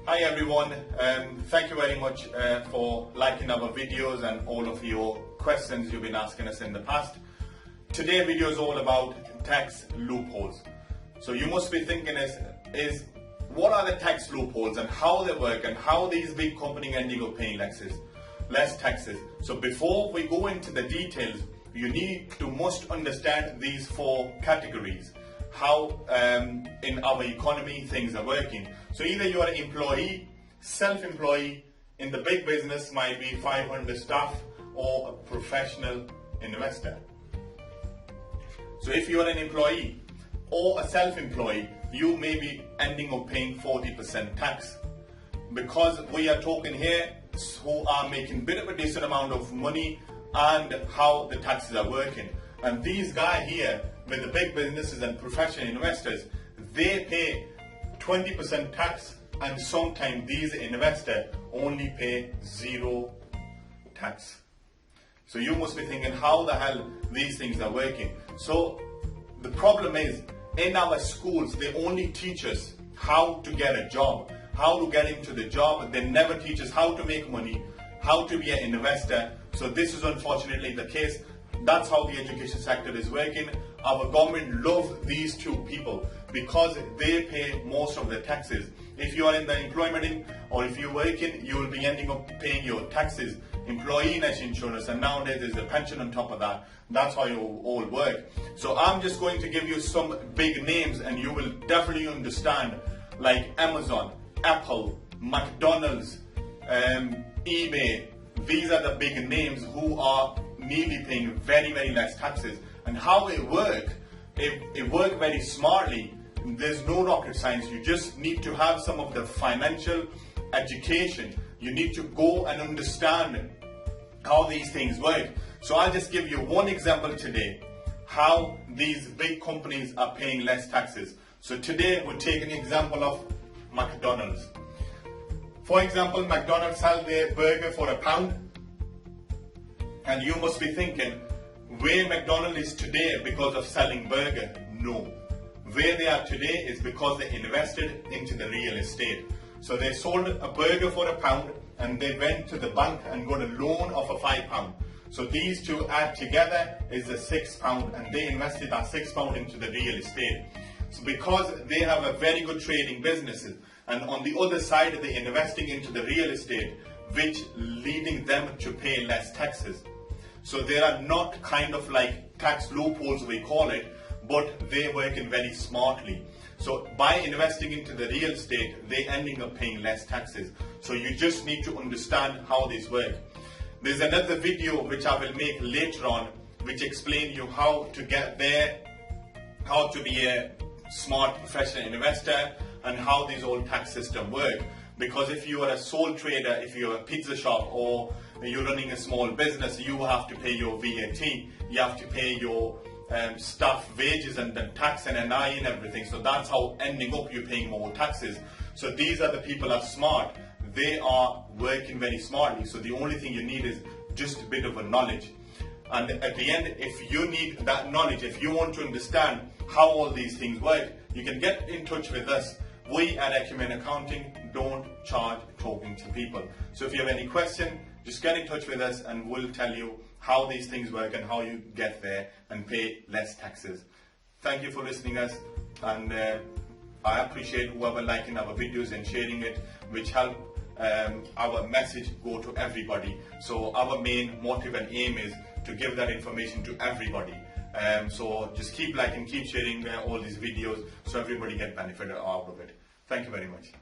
Hi everyone, thank you very much for liking our videos and all of your questions you've been asking us in the past. Today's video is all about tax loopholes. So you must be thinking is what are the tax loopholes and how they work and how these big companies ending up paying less taxes. So before we go into the details, you must understand these four categories. How in our economy things are working. So either you are an employee, self-employed, in the big business might be 500 staff, or a professional investor. So if you are an employee or a self-employed, you may be ending up paying 40% tax. Because we are talking here who are making a bit of a decent amount of money and how the taxes are working. And these guys here with the big businesses and professional investors, they pay 20% tax, and sometimes these investors only pay 0 tax. So you must be thinking how the hell these things are working. So the problem is in our schools they only teach us how to get a job, how to get into the job. They never teach us how to make money, how to be an investor. So this is unfortunately the case. That's how the education sector is working. Our government loves these two people because they pay most of the taxes. If you are in the employment or if you're working, you will be ending up paying your taxes, employee national insurance, and nowadays there's a pension on top of that. That's how you all work. So I'm just going to give you some big names and you will definitely understand, like Amazon, Apple, McDonald's, eBay. These are the big names who are nearly paying very, very less taxes. And how it works, it works very smartly. There's no rocket science. You just need to have some of the financial education. You need to go and understand how these things work. So I'll just give you one example today, how these big companies are paying less taxes. So today we'll take an example of McDonald's. For example, McDonald's sells their burger for £1. And you must be thinking, where McDonald's is today because of selling burger? No. Where they are today is because they invested into the real estate. So they sold a burger for £1 and they went to the bank and got a loan of £5. So these two add together is a £6 and they invested that £6 into the real estate. So because they have a very good trading businesses, and on the other side they're investing into the real estate, which leading them to pay less taxes. So there are not kind of like tax loopholes we call it, but they work in very smartly. So by investing into the real estate, they ending up paying less taxes. So you just need to understand how this work. There's another video which I will make later on, which explain you how to get there, how to be a smart professional investor, and how this whole tax system work. Because if you are a sole trader, if you're a pizza shop or you're running a small business, you have to pay your VAT, you have to pay your staff wages and then tax and NI and everything. So that's how ending up you're paying more taxes. So these are the people are smart. They are working very smartly. So the only thing you need is just a bit of a knowledge. And at the end, if you need that knowledge, if you want to understand how all these things work, you can get in touch with us. We at Acumen Accounting don't charge talking to people. So if you have any question, just get in touch with us and we'll tell you how these things work and how you get there and pay less taxes. Thank you for listening us, and I appreciate whoever liking our videos and sharing it, which help our message go to everybody. So our main motive and aim is to give that information to everybody. So just keep liking, keep sharing all these videos so everybody get benefit out of it. Thank you very much.